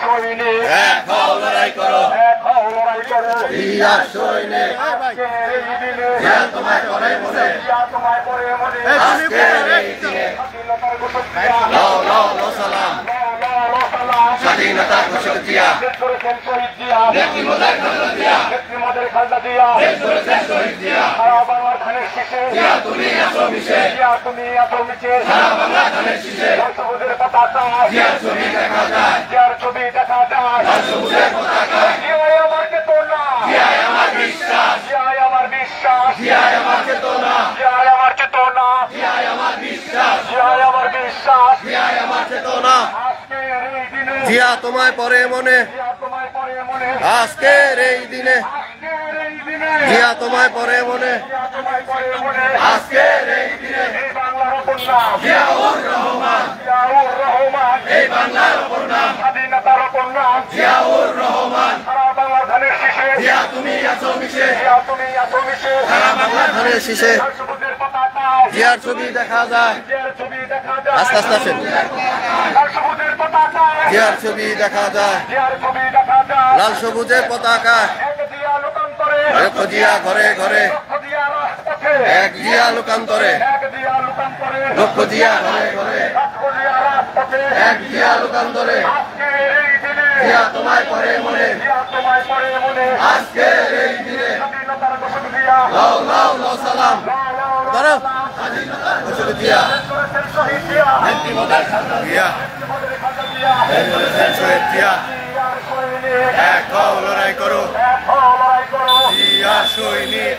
সৈনিক এক হও লড়াই করো জিয়া সৈনিক জিয়া তোমায় পরে মনে আজকের এই দিনে লাও লাও লাও সালাম স্বাধীনতা ঘোষক জিয়া নেত্রীমদের খালদা জিয়া সারা বাংলার ধানের শীষে জিয়া তুমি আছো মিশে সারা বাংলার ধানের শীষে সবুজের পতাকা জিয়ার ছবি দেখা যায় সবুজের পতাকা জিয়াই আমার চেতনা জিয়াই আমার বিশ্বাস জিয়াই আমার চেতনা জিয়াই আমার চেতনা জিয়াই আমার বিশ্বাস জিয়াই আমার চেতনা জিয়া তোমায় পরে মনে আজকের এই দিনে জিয়া তোমায় পরে মনে আজকের এই দিনে এই বাংলার অপর নাম জিয়াউর রহমান এই বাংলার অপর নাম স্বাধীনতার অপর নাম জিয়াউর রহমান সারা বাংলার ধানের শীষে জিয়া তুমি আছো মিশে সারা বাংলার ধানের শীষে সবুজের পতাকা জিয়ার ছবি দেখা যায় আস্তে আস্তে আসেন সবুজের পতাকা জিয়ার ছবি দেখা যায় লাল সবুজের পতাকা দেখো জিয়া ঘরে ঘরে এক জিয়া লোকান্তরে লক্ষ জিয়া ঘরে ঘরে এক জিয়া লোকান্তরে জিয়া তোমায় পরে মনে আজকের এই দিনে লাও লাও লাও সালাম ধরো ঘোষক জিয়া জিয়া শহীদ জিয়া এক হও লড়াই করো জিয়া সৈনিক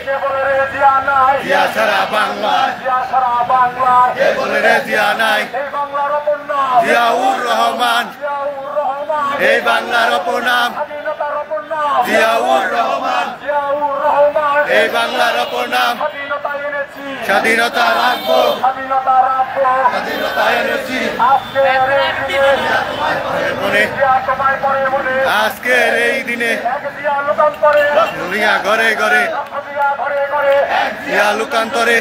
জিয়া সারা বাংলা কে বলে রে জিয়া নাই জিয়াউর রহমান এই বাংলার অপর নাম জিয়াউর রহমান এই বাংলার অপর নাম স্বাধীনতা রাখবো স্বাধীনতা এনেছি আজকের এই দিনে দুনিয়া ঘরে ঘরে জিয়া লোকান্তরে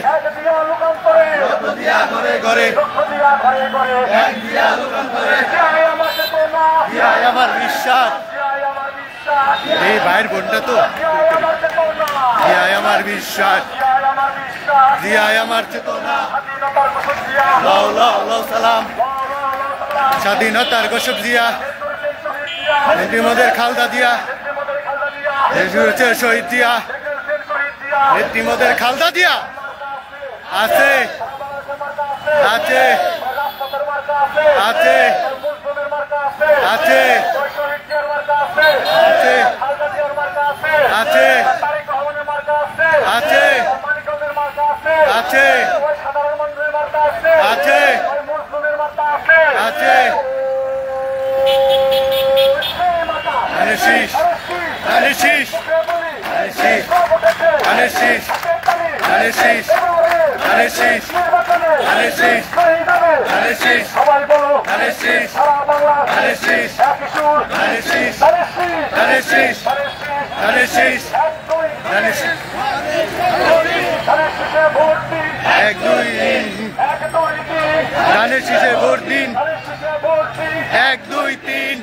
ঘরে ঘরে জিয়াই আমার বিশ্বাস এই ভাইয়ের বোনটা তো জিয়াই আমার বিশ্বাস জিয়াই আমার চেতনা লাও লাও লাও সালাম স্বাধীনতার ঘোষক জিয়া নেত্রীমদের খালদা জিয়া শহীদ জিয়া নেত্রীমদের খালদা জিয়া আছে আছে আছে আছে আছে আছে আছে আছে আছে আছে ধানের শীষ ধানের শীষ ধানের শীষ ধানের শীষ ধানের শীষ ধানের শীষ ধানের শীষ ধানের শীষ ধানের শীষ ধানের শীষ ধানের শীষ ধানের শীষ ধানের শীষ এক দুই ধানের শীষে ভোট দিন এক দুই তিন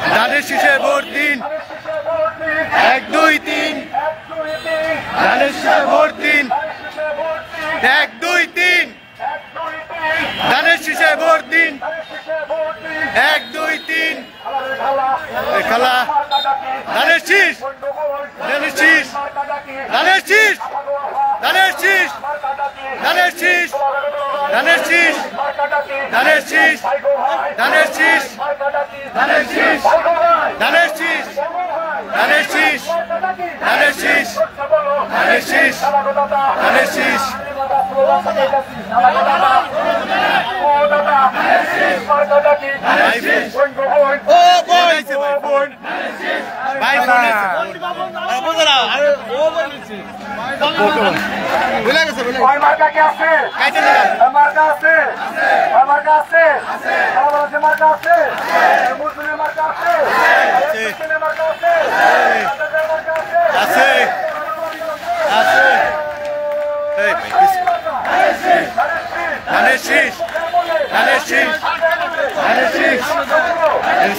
ধানের শীষে ভোট দিন এক দুই তিন ধানের শীষে ভোট দিন এক দুই তিন ধানের শীষে ভোট দিন এক দুই তিন খেলা ধানের শীষ ধানের শীষ ধানের শীষ ধানের শীষ ধানের শীষ ধানের শীষ ধানের শীষ ধানের শীষ ধানের শীষ ধানের শীষ ধানের শীষ ধানের শীষ ধানের শীষ ধানের শীষ ধানের শীষ ধানের শীষ ধানের শীষ ধানের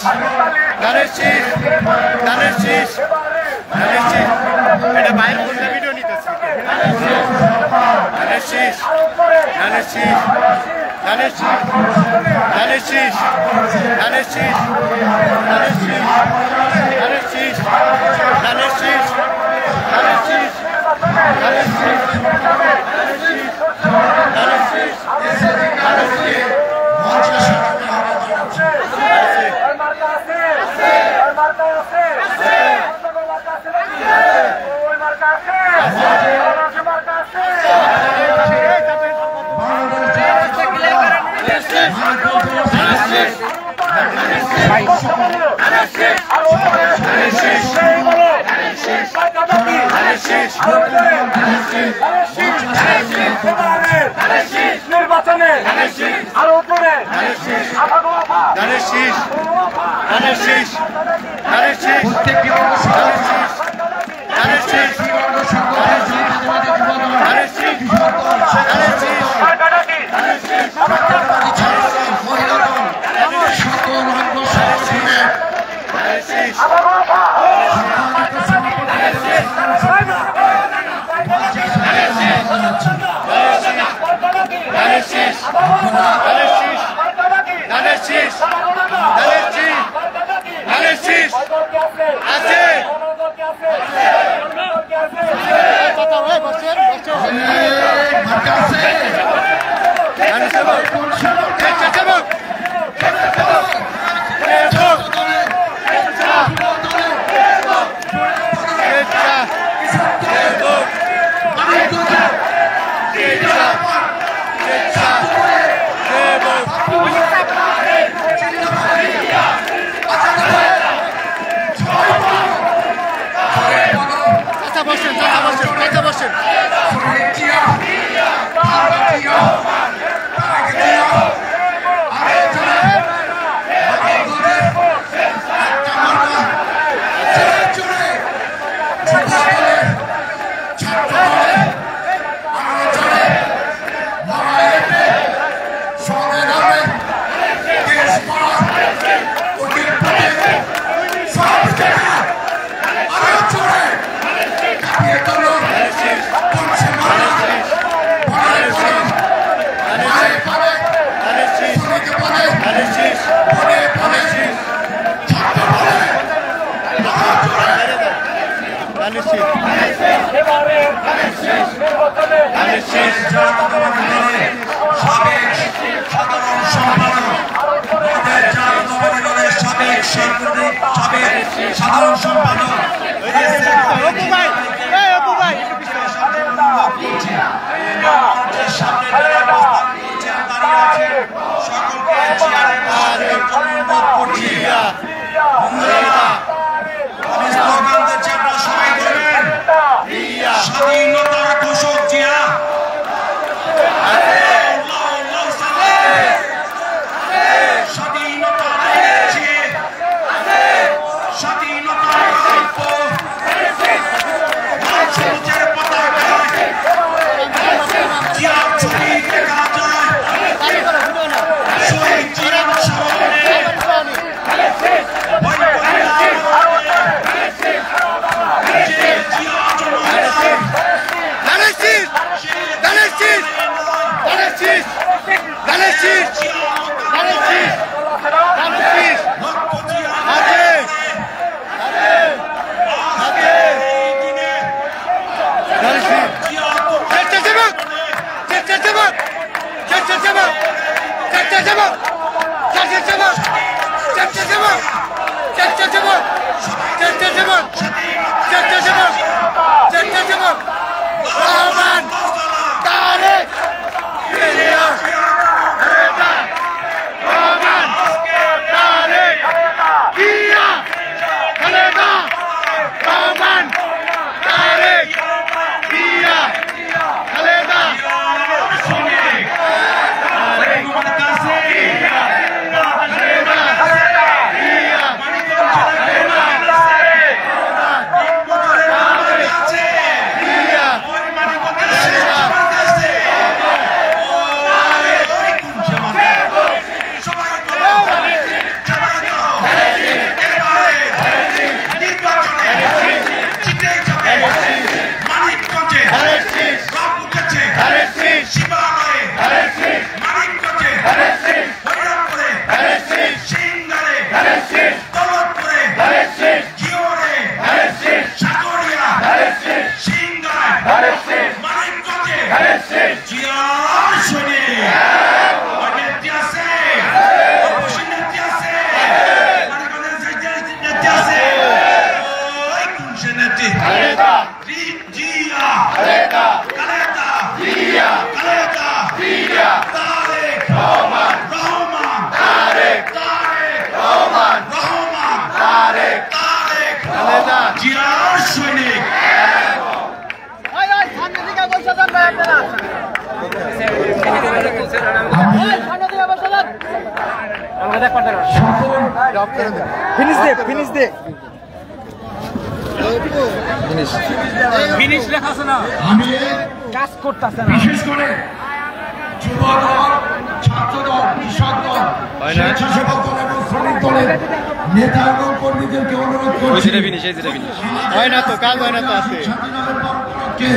ধানের শীষ ধানের শীষ ধানের শীষ এটা বাইরে বললে ভিডিও নিতেছি ধানের শীষ ধানের শীষ ধানের শীষ ধানের শীষ ধানের শীষ ধানের শীষ ধানের শীষ ধানের শীষ ধানের শীষ ধানের শীষ ধানের শীষ ধানের শীষ নির্বাচনে আরো উপরে ধানের শীষ ধানের শীষ ধানের শীষ ধানের শীষ ধানের শীষ সাধারণ সম্পাদক স্বাধীনতার ঘোষক জিয়া স্বাধীনতা তারেক খালেদা জিয়ার সৈনিক আমি কাজ করতেছে না বিশেষ করে যুবদল, ছাত্রদল, কৃষক দল, স্বেচ্ছাসেবক দল এবং শ্রমিক দলের নেতা এবং কর্মীদেরকে অনুরোধ করছি হয় না তো কাজ হয় না তো আছে স্বাধীনতার পর উপলক্ষে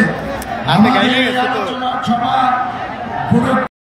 আপনি গাইলে আমাদের এই গেছে তো। আলোচনা সভা